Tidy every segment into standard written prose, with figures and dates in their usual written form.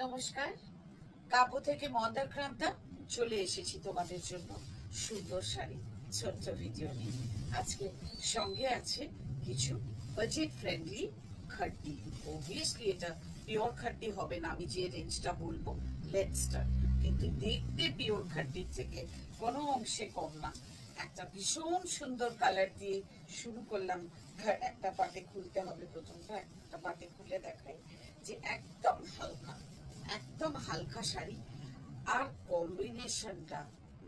নমস্কার, কাব্য থেকে মন্দার ক্রান্তা চলে এসেছি তোমাদের জন্য সুন্দর শাড়ি ছোট্ট ভিডিও নিয়ে। আজকে সঙ্গে আছে কিছু বাজেট ফ্রেন্ডলি খাড্ডি। অবভিয়াসলি এটা পিওর খাড্ডি হবে না, আমি যে রেঞ্জটা বলবো লেটস স্টার্ট। কিন্তু দেখতে পিওর খাড্ডির থেকে কোনো অংশে কম না। একটা ভীষণ সুন্দর কালার দিয়ে শুরু করলাম। একটা পাটে খুলতে হবে, প্রথমটা একটা পাটে খুলে দেখাই যে একদম হালকা শাড়ি আর কম্বিনেশনটা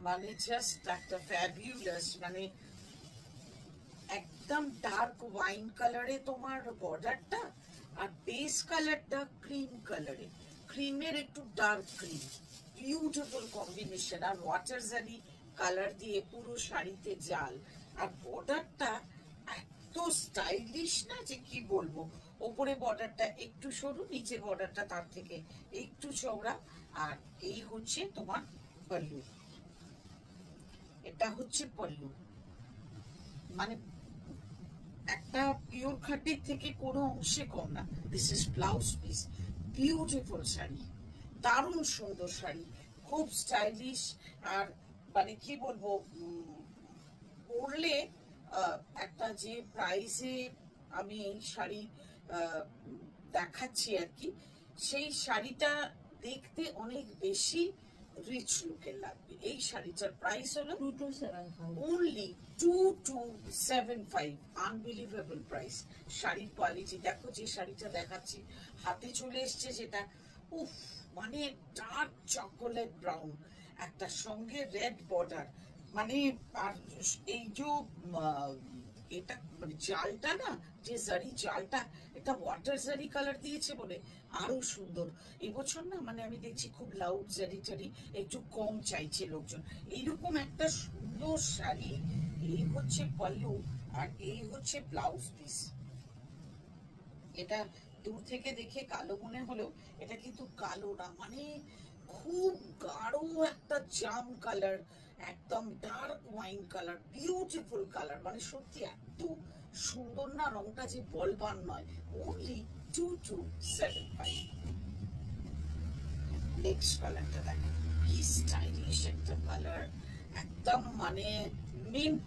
মানে জাস্ট একটা ফ্যাবিউলাস। মানে একদম ডার্ক ওয়াইন কালারে তোমার বর্ডারটা, আর বেস কালারটা ক্রিম কালারে, ক্রিমের একটু ডার্ক ক্রিম, বিউটিফুল কম্বিনেশন। আর ওয়াটার জারি কালার দিয়ে পুরো শাড়িতে জাল, আর বর্ডারটা এত স্টাইলিশ না যে কি বলবো। ওপরে বর্ডারটা একটু সরু, নিচের বর্ডারটা তার থেকে একটু চওড়া। আর এই হচ্ছে তোমার পল্লু, এটা হচ্ছে পল্লু। মানে একটা পিওর খাটির থেকে কোনো অংশে কম না। This is blouse piece, beautiful sari, দারুণ সুন্দর শাড়ি, খুব স্টাইলিশ। আর মানে কি বলবো, পরলে একটা যে প্রাইসে আমি এই শাড়ি দেখাচ্ছি আর কি, সেই শাড়িটা দেখতে অনেক বেশি রিচ লুকের লাগবে। এই শাড়িটার প্রাইস হলো only 2275। Unbelievable price. শাড়ির কোয়ালিটি দেখো, যে শাড়িটা দেখাচ্ছি হাতে চলে এসছে যেটা, উফ, মানে ডার্ক চকোলেট ব্রাউন, একটা সঙ্গে রেড বর্ডার। মানে আর এই যে এটা মানে জালটা না, যে জারি জালটা, এটা ওয়াটার জারি কালার দিয়েছে বলে আরো সুন্দর। এবছর না মানে আমি দেখছি খুব লাউড জারি টারি একটু কম চাইছে লোকজন। এইরকম একটা সুন্দর শাড়ি, এই হচ্ছে পল্লু আর এই হচ্ছে ব্লাউজ পিস। এটা দূর থেকে দেখে কালো মনে হলেও এটা কিন্তু কালো না, মানে খুব গাঢ় একটা জাম কালার, একদম dark wine colour, beautiful colour. মানে সত্যি এত সুন্দর না, রংটা যে বলবান নয়। only 2275। নেক্সট কালারটা দেখো, কি স্টাইলিশ একটা কালার, একদম মানে মিন্ট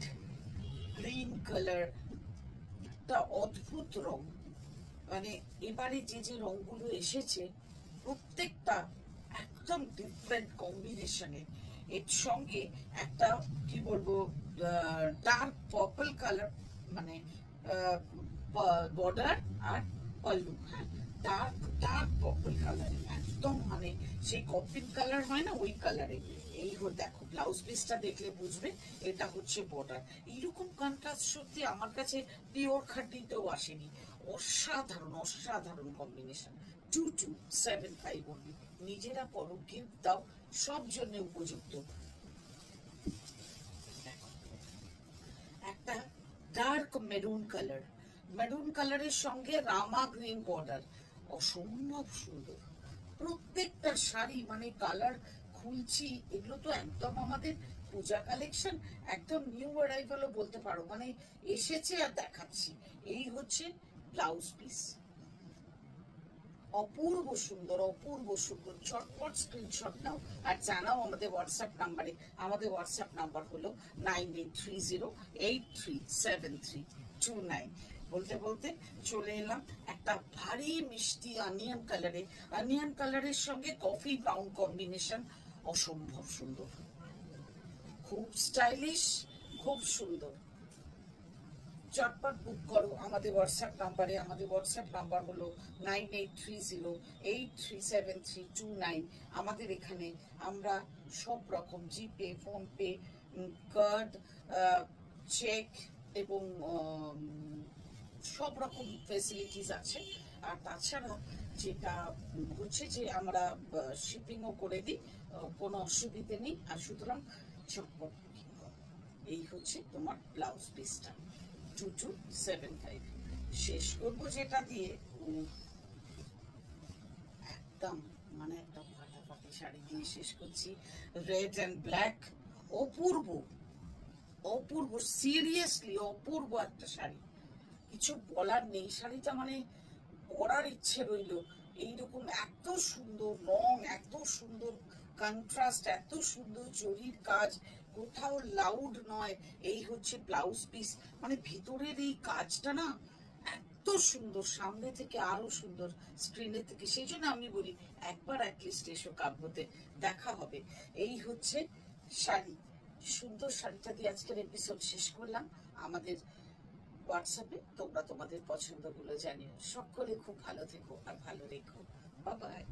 গ্রিন কালার, একটা অদ্ভুত রং। মানে এবারে যে যে রংগুলো এসেছে প্রত্যেকটা একদম ডিফারেন্ট কম্বিনেশনের। এর সঙ্গে একটা কি বলবো ডার্ক পার্পল কালার, মানে বর্ডার আর পল্লু। হ্যাঁ, ডার্ক ডার্ক পার্পল কালার, একদম মানে সেই কফিন কালার হয় না, ওই কালারে। এই দেখো ব্লাউজ পিসটা দেখলে বুঝবে এটা হচ্ছে বর্ডার। এইরকম কন্ট্রাস্ট সত্যি আমার কাছে পিওর খাটিতেও আসেনি। অসাধারণ অসাধারণ কম্বিনেশন। 2275 অনলি। নিজেরা পরো, গিফট দাও, সব জন্য উপযুক্ত। একটা ডার্ক মেরুন কালার, মেরুন কালারের সঙ্গে রামা গ্রিন বর্ডার, অসম্ভব সুন্দর। প্রত্যেকটা শাড়ি মানে কালার খুলছি, এগুলো তো একদম আমাদের পূজা কালেকশন, একদম নিউ অ্যারাইভালও বলতে পারো, মানে এসেছে আর দেখাচ্ছি। এই হচ্ছে ব্লাউজ পিস, অপূর্ব সুন্দর অপূর্ব সুন্দর। ঝটপট স্ক্রিনশট নাও আর জানাও আমাদের হোয়াটসঅ্যাপ নাম্বারে। আমাদের হোয়াটসঅ্যাপ নাম্বার হলো 9830837329। বলতে বলতে চলে এলাম একটা ভারী মিষ্টি অনিয়ন কালারে, অনিয়ন কালারের সঙ্গে কফি ব্রাউন কম্বিনেশন, অসম্ভব সুন্দর, খুব স্টাইলিশ, খুব সুন্দর। চটপট বুক করো আমাদের হোয়াটসঅ্যাপ নাম্বারে। আমাদের হোয়াটসঅ্যাপ নাম্বার হলো 9830837329। আমাদের এখানে আমরা সব রকম জিপে, ফোনপে, কার্ড, চেক এবং সব রকম ফেসিলিটিস আছে। আর তাছাড়া যেটা হচ্ছে যে আমরা শিপিংও করে দিই, কোনো অসুবিধে নেই। আর সুতরাং চটপট বুকিং করো। এই হচ্ছে তোমার ব্লাউজ পিসটা 2275। শেষ করবো যেটা দিয়ে, একদম মানে একটা ফাটাফাটি শাড়ি দিয়ে শেষ করছি। রেড অ্যান্ড ব্ল্যাক, অপূর্ব অপূর্ব, সিরিয়াসলি অপূর্ব একটা শাড়ি, কিছু বলার নেই। শাড়িটা মানে পরার ইচ্ছে রইল। এইরকম এত সুন্দর রং, এত সুন্দর কন্ট্রাস্ট, এত সুন্দর জরির কাজ, কোথাও লাউড নয়। এই হচ্ছে ব্লাউজ পিস, মানে ভেতরের এই কাজটা না এত সুন্দর, সামনে থেকে আরো সুন্দর স্ক্রিনের থেকে। সেই জন্য আমি বলি একবার অ্যাটলিস্ট এসো কাব্যতে, দেখা হবে। এই হচ্ছে শাড়ি, সুন্দর শাড়িটা দিয়ে আজকের এপিসোড শেষ করলাম। আমাদের হোয়াটসঅ্যাপে তোমরা তোমাদের পছন্দগুলো জানিও। সকলে খুব ভালো থেকো আর ভালো রেখো। Bye bye.